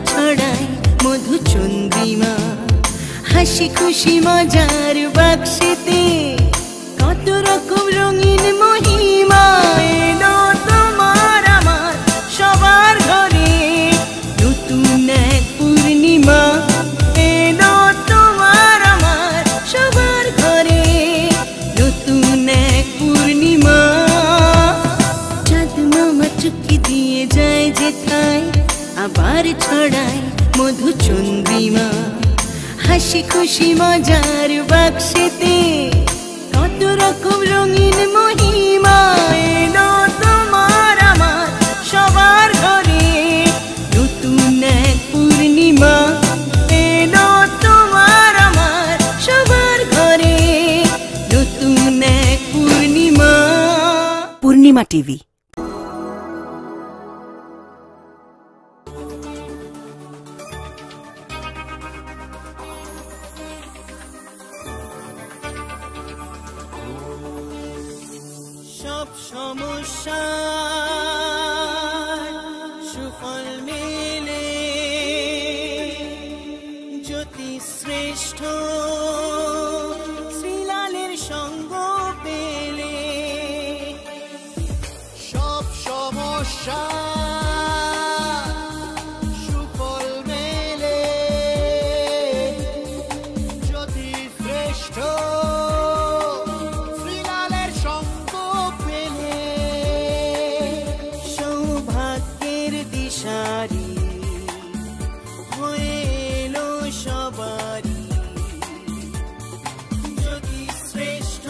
ছড়ায় মধুচন্দ্রিমা, হাসি খুশি মজার বাক্সেতে কত রকম রঙিন মহিমা। এলো তোমার আমার সবার ঘরে নতুন এক পূর্ণিমা, এলো তোমার আমার সবার ঘরে নতুন এক পূর্ণিমা। চাঁদ মামা চুক্তি দিয়ে যায় যেথায়, আবার ছড়ায় মধুচন্দ্রিমা, হাসি খুশি মজার বাক্সেতে কত রকম রঙিন মহিমা। এলো তোমার আমার সবার ঘরে নতুন এক পূর্ণিমা, এলো তোমার আমার সবার ঘরে নতুন এক পূর্ণিমা। পূর্ণিমা টিভি। সব সমস্যা সুফল মেলে জ্যোতি শ্রেষ্ঠ শ্রীলালের সঙ্গ পেলে। সব সমস্যা সুফল মেলে জ্যোতি শ্রেষ্ঠ শ্রীলালের সঙ্গ পেলে। সৌভাগ্যের দিশারি হয়ে এলো সবারই জ্যোতি শ্রেষ্ঠ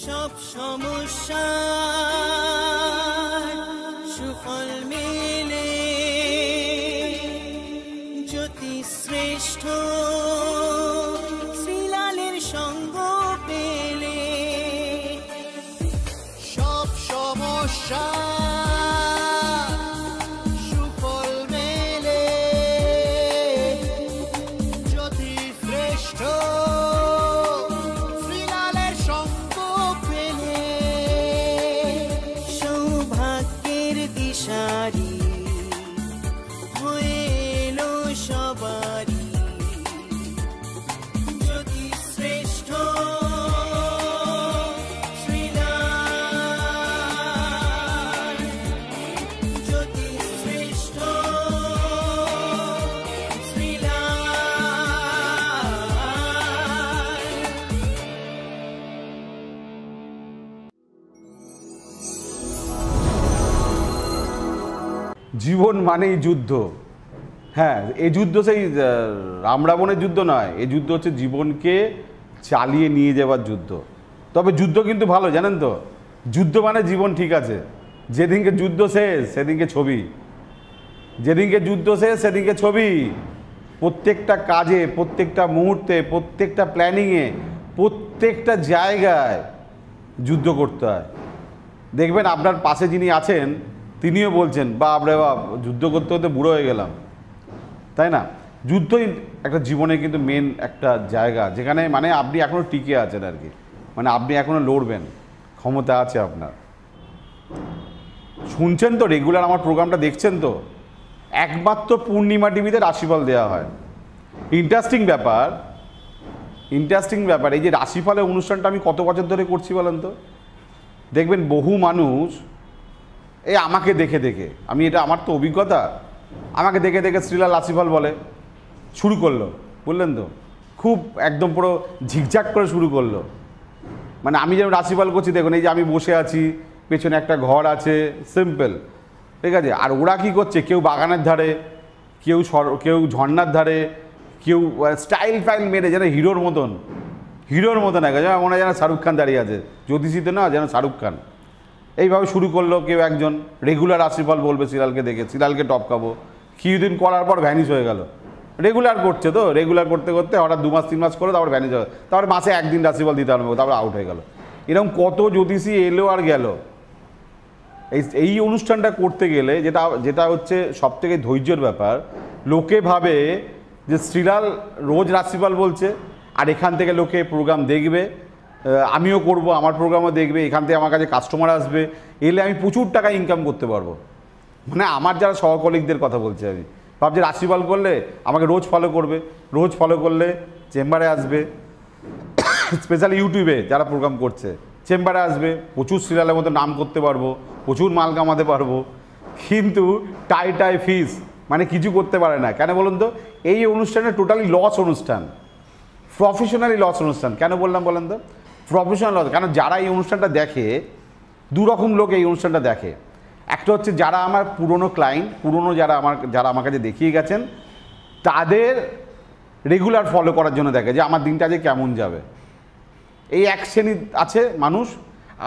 সব সমস্যা সুফল মেলে জ্যোতি শ্রেষ্ঠ শ্রীলালের সঙ্গ পেলে। সব সমস্যা সুফল মেলে জ্যোতি শ্রেষ্ঠ শ্রীলালের সঙ্গ পেলে। সৌভাগ্যের দিশারি হয়ে এলো সবারই জ্যোতি শ্রেষ্ঠ শ্রীলাল, জ্যোতি শ্রেষ্ঠ জীবন মানেই যুদ্ধ। হ্যাঁ, এই যুদ্ধ সেই রাম রাবণের যুদ্ধ নয়, এই যুদ্ধ হচ্ছে জীবনকে চালিয়ে নিয়ে যাওয়ার যুদ্ধ। তবে যুদ্ধ কিন্তু ভালো, জানেন তো, যুদ্ধ মানে জীবন ঠিক আছে। যেদিনকে যুদ্ধ শেষ সেদিনকে ছবি, যেদিনকে যুদ্ধ শেষ সেদিনকে ছবি। প্রত্যেকটা কাজে, প্রত্যেকটা মুহূর্তে, প্রত্যেকটা প্ল্যানিংয়ে, প্রত্যেকটা জায়গায় যুদ্ধ করতে হয়। দেখবেন আপনার পাশে যিনি আছেন তিনিও বলছেন, বাপ রে বাপ, যুদ্ধ করতে করতে বুড়ো হয়ে গেলাম, তাই না? যুদ্ধই একটা জীবনে কিন্তু মেন একটা জায়গা, যেখানে মানে আপনি এখনও টিকে আছেন আর কি, মানে আপনি এখনও লড়বেন, ক্ষমতা আছে আপনার। শুনছেন তো, রেগুলার আমার প্রোগ্রামটা দেখছেন তো, একমাত্র পূর্ণিমা টিভিতে রাশিফল দেওয়া হয়। ইন্টারেস্টিং ব্যাপার, এই যে রাশিফলের অনুষ্ঠানটা আমি কত বছর ধরে করছি বলেন তো। দেখবেন বহু মানুষ এই আমাকে দেখে দেখে, আমি এটা আমার তো অভিজ্ঞতা, আমাকে দেখে দেখে শ্রীলাল রাশিফল বলে শুরু করলো, বললেন তো, খুব একদম পুরো ঝিকঝাক করে শুরু করলো। মানে আমি যেমন রাশিফল করছি, দেখুন এই যে আমি বসে আছি, পেছনে একটা ঘর আছে, সিম্পল, ঠিক আছে। আর ওরা কী করছে, কেউ বাগানের ধারে, কেউ ঝর্নার ধারে, কেউ স্টাইল ফাইল মেরে যেন হিরোর মতন একজন, মনে হয় যেন শাহরুখ খান দাঁড়িয়ে আছে, জ্যোতিষীতে না, যেন শাহরুখ খান। এইভাবে শুরু করলো কেউ একজন, রেগুলার রাশিফল বলবে শ্রীলালকে দেখে, শ্রীলালকে টপকাবো, কিছুদিন করার পর ভ্যানিশ হয়ে গেল। রেগুলার করছে তো, রেগুলার করতে করতে হঠাৎ 2 মাস 3 মাস করে তারপর ভ্যানিশ হয়ে, তারপর মাসে একদিন রাশিফল দিতে হবে, তারপর আউট হয়ে গেল। এরকম কত জ্যোতিষী এলো আর গেল। এই অনুষ্ঠানটা করতে গেলে যেটা হচ্ছে সবথেকে ধৈর্যের ব্যাপার, লোকে ভাবে যে শ্রীলাল রোজ রাশিফল বলছে আর এখান থেকে লোকে প্রোগ্রাম দেখবে, আমিও করব, আমার প্রোগ্রামও দেখবে, এখান থেকে আমার কাছে কাস্টমার আসবে, এলে আমি প্রচুর টাকা ইনকাম করতে পারবো। মানে আমার যারা সহকলিগদের কথা বলছি, আমি ভাবছি রাশিফল করলে আমাকে রোজ ফলো করবে, রোজ ফলো করলে চেম্বারে আসবে, স্পেশালি ইউটিউবে যারা প্রোগ্রাম করছে চেম্বারে আসবে, প্রচুর সিরিয়ালের মতো নাম করতে পারবো, প্রচুর মাল কামাতে পারবো, কিন্তু টাই ফিস মানে কিছু করতে পারে না। কেন বলুন তো? এই অনুষ্ঠানে টোটালি লস অনুষ্ঠান, প্রফেশনালি লস অনুষ্ঠান। কেন বললাম বলেন তো? Professional loss. কেন যারা এই অনুষ্ঠানটা দেখে, দুরকম লোক এই অনুষ্ঠানটা দেখে। একটা হচ্ছে যারা আমার পুরনো ক্লায়েন্ট, পুরনো যারা আমার কাছে দেখিয়ে গেছেন, তাদের রেগুলার ফলো করার জন্য দেখে যে আমার দিনটা যে কেমন যাবে। এই এক শ্রেণী আছে মানুষ।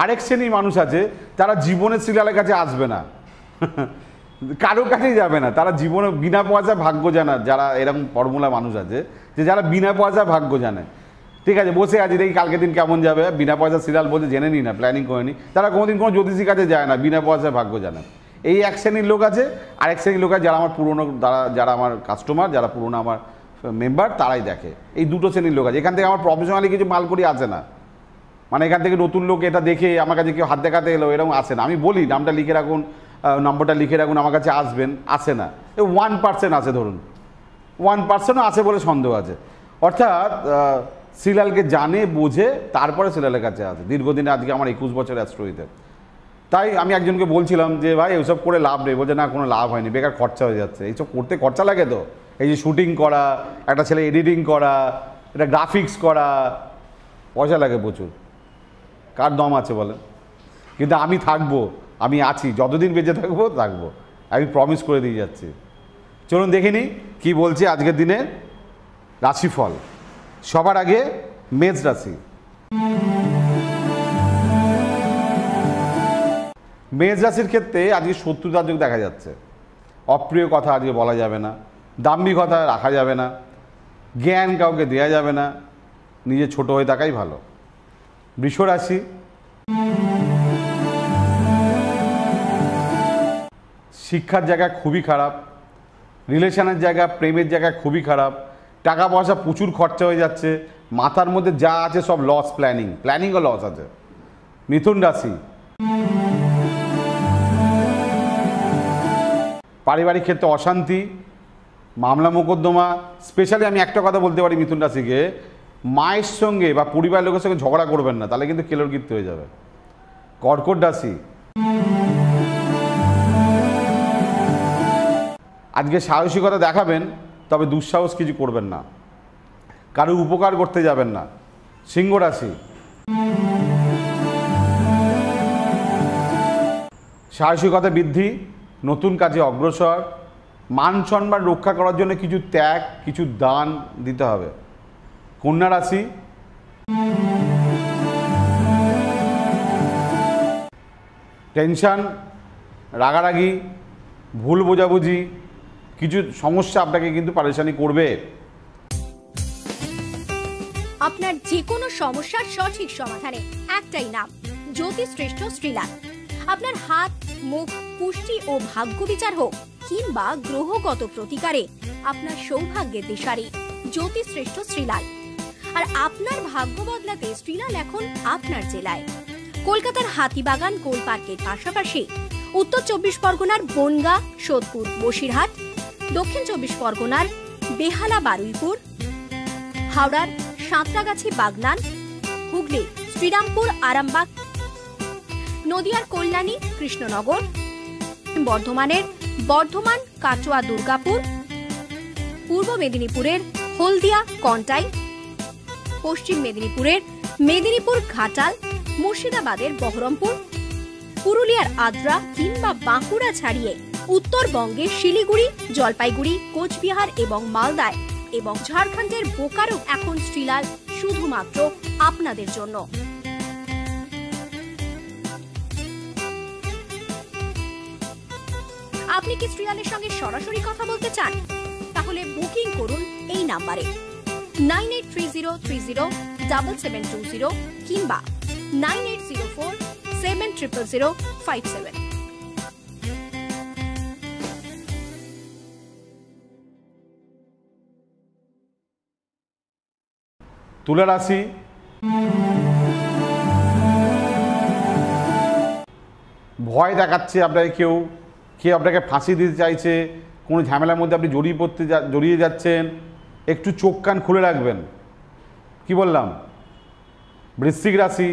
আরেক শ্রেণীর মানুষ আছে তারা জীবনে সিরিয়ালের কাছে আসবে না, কারো কাছেই যাবে না, তারা জীবনে বিনা পয়সা ভাগ্য জানা, যারা এরকম ফর্মুলা মানুষ আছে যে যারা বিনা পয়সা ভাগ্য জানে। ঠিক আছে, বসে আছে দেখি কালকে দিন কেমন যাবে, বিনা পয়সা সিরিয়াল বলতে জেনে নি না, প্ল্যানিং করে নি, তারা কোনোদিন কোনো জ্যোতিষীর কাছে যায় না, বিনা পয়সায় ভাগ্য জানে। এই এক শ্রেণীর লোক আছে। আরেক শ্রেণীর লোক আছে যারা আমার পুরনো, যারা আমার কাস্টমার, যারা পুরনো আমার মেম্বার, তারাই দেখে। এই দুটো শ্রেণীর লোক আছে। এখান থেকে আমার প্রফেশনালি কিছু মাল করি আসে না, মানে এখান থেকে নতুন লোক এটা দেখে আমার কাছে কেউ হাত দেখাতে এলো এরকম আসে না। আমি বলি নামটা লিখে রাখুন, নম্বরটা লিখে রাখুন, আমার কাছে আসবেন, আসে না। 1% আছে, ধরুন 1%ও আছে বলে সন্দেহ আছে। অর্থাৎ সিরিয়ালকে জানে বোঝে তারপরে সিরিয়ালের কাছে আসে। দীর্ঘদিনে আজকে আমার 21 বছর অ্যাস্ট্রোইতে। তাই আমি একজনকে বলছিলাম যে ভাই এইসব করে লাভ নেই, বলছে না কোনো লাভ হয়নি, বেকার খরচা হয়ে যাচ্ছে। এইসব করতে খরচা লাগে তো, এই যে শুটিং করা, একটা ছেলে এডিটিং করা, এটা গ্রাফিক্স করা, পয়সা লাগে প্রচুর। কার দম আছে বলেন? কিন্তু আমি থাকবো, আমি আছি, যতদিন বেঁচে থাকবো থাকবো, আমি প্রমিস করে দিয়ে যাচ্ছি। চলুন দেখে নিই কী বলছে আজকের দিনে রাশিফল। সবার আগে মেষ রাশি। মেষ রাশির ক্ষেত্রে আজকে শত্রুতার যোগ দেখা যাচ্ছে। অপ্রিয় কথা আজকে বলা যাবে না, দাম্ভিকতা রাখা যাবে না, জ্ঞান কাউকে দেওয়া যাবে না, নিজে ছোট হয়ে থাকাই ভালো। বৃষ রাশি। শিক্ষার জায়গা খুবই খারাপ, রিলেশনের জায়গা, প্রেমের জায়গা খুবই খারাপ, টাকা পয়সা প্রচুর খরচা হয়ে যাচ্ছে, মাথার মধ্যে যা আছে সব লস, প্ল্যানিংও লস আছে। মিথুন রাশি। পারিবারিক ক্ষেত্রে অশান্তি, মামলা মোকদ্দমা। স্পেশালি আমি একটা কথা বলতে পারি মিথুন রাশিকে, মায়ের সঙ্গে বা পরিবারের লোকের সঙ্গে ঝগড়া করবেন না, তাহলে কিন্তু কেলোর কীর্তি হয়ে যাবে। কর্কট রাশি। আজকে সাহসিকতা দেখাবেন, তবে দুঃসাহস কিছু করবেন না, কারো উপকার করতে যাবেন না। সিংহ রাশি। সাহসিকতা বৃদ্ধি, নতুন কাজে অগ্রসর, মান সম্মান রক্ষা করার জন্য কিছু ত্যাগ, কিছু দান দিতে হবে। কন্যা রাশি। টেনশন, রাগারাগি, ভুল বোঝাবুঝি, কিছু সমস্যা আপনাকে কিন্তু পারেশানি করবে। আপনার যে কোনো সমস্যার সঠিক সমাধানে একটাই নাম, জ্যোতিষশ্রেষ্ঠ শ্রীলাল। আপনার হাত, মুখ, পুষ্টি ও ভাগ্য বিচার হোক কিংবা গ্রহগত প্রতিকারে আপনার সৌভাগ্যের দিশারি জ্যোতিষশ্রেষ্ঠ শ্রীলাল। আর আপনার ভাগ্য বদলাতে শ্রীলাল এখন আপনার জেলায়। কলকাতার হাতিবাগান কোল পার্কের পাশাপাশি উত্তর 24 পরগনার বনগাঁ, সোদপুর, বসিরহাট, দক্ষিণ 24 পরগনার বেহালা, বারুইপুর, হাওড়ার সাঁতরাগাছি, বাগনান, হুগলি, শ্রীরামপুর, আরামবাগ, নদিয়ার কল্যাণী, কৃষ্ণনগর, বর্ধমানের বর্ধমান, কাটোয়া, দুর্গাপুর, পূর্ব মেদিনীপুরের হলদিয়া, কন্টাই, পশ্চিম মেদিনীপুরের মেদিনীপুর, ঘাটাল, মুর্শিদাবাদের বহরমপুর, পুরুলিয়ার আদ্রা কিংবা বাঁকুড়া ছাড়িয়ে উত্তরবঙ্গের শিলিগুড়ি, জলপাইগুড়ি, কোচবিহার এবং মালদায় এবং ঝাড়খণ্ডের বোকারো এখন শ্রীলাল শুধুমাত্র আপনাদের জন্য। আপনি কি শ্রীলালের সঙ্গে সরাসরি কথা বলতে চান? তাহলে বুকিং করুন এই নাম্বারে 9830307720 কিংবা 9804700057। তুলা রাশি ভয় দেখাচ্ছে আপনাকে, কেউ আপনাকে ফাঁসি দিতে চাইছে, কোনো ঝামেলার মধ্যে আপনি জড়িয়ে যাচ্ছেন, একটু চোখ কান খুলে রাখবেন। কি বললাম? বৃশ্চিক রাশি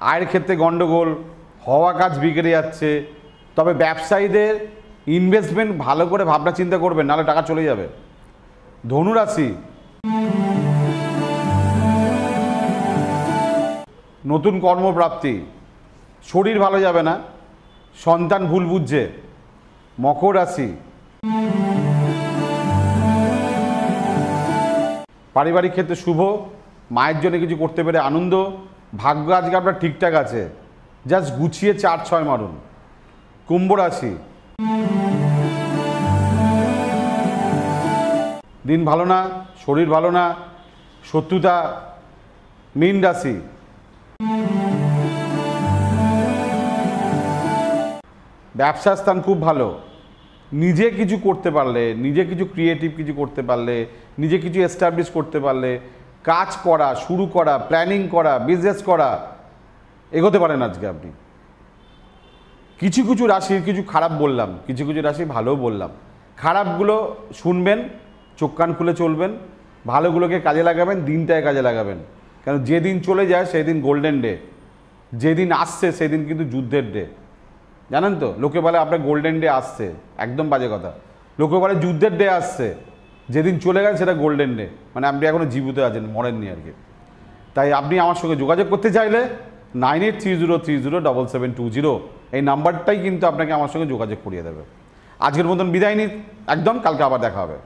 আয়ের ক্ষেত্রে গন্ডগোল, হওয়া কাজ বিগড়ে যাচ্ছে, তবে ব্যবসায়ীদের ইনভেস্টমেন্ট ভালো করে ভাবনা চিন্তা করবেন, নাহলে টাকা চলে যাবে। ধনু রাশি নতুন কর্মপ্রাপ্তি, শরীর ভালো যাবে না, সন্তান ভুল বুঝছে। মকর রাশি পারিবারিক ক্ষেত্রে শুভ, মায়ের জন্য কিছু করতে পেরে আনন্দ, ভাগ্য আজকে আপনার ঠিকঠাক আছে, জাস্ট গুছিয়ে 4-6 মারুন। কুম্ভ রাশি দিন ভালো না, শরীর ভালো না, শত্রুতা। মীন রাশি ব্যবসার স্থান খুব ভালো, নিজে কিছু করতে পারলে, নিজে কিছু ক্রিয়েটিভ কিছু করতে পারলে, নিজে কিছু এস্টাবলিশ করতে পারলে, কাজ করা, শুরু করা, প্ল্যানিং করা, বিজনেস করা, এগোতে পারেন আজকে আপনি। কিছু কিছু রাশির কিছু খারাপ বললাম, কিছু কিছু রাশি ভালোও বললাম। খারাপগুলো শুনবেন, চোখ কান খুলে চলবেন, ভালোগুলোকে কাজে লাগাবেন, দিনটায় কাজে লাগাবেন। কারণ যেদিন চলে যায় সেই দিন গোল্ডেন ডে, যেদিন আসছে সেদিন কিন্তু যুদ্ধের ডে, জানেন তো? লোকে বলে আপনার গোল্ডেন ডে আসছে, একদম বাজে কথা। লোকে বলে যুদ্ধের ডে আসছে, যেদিন চলে গেছে সেটা গোল্ডেন ডে, মানে আপনি এখনও জীবিত আছেন, মরেননি আর কি। তাই আপনি আমার সঙ্গে যোগাযোগ করতে চাইলে 9830307720 এই নাম্বারটাই কিন্তু আপনাকে আমার সঙ্গে যোগাযোগ করিয়ে দেবে। আজকের মতন বিদায় নিই একদম, কালকে আবার দেখা হবে।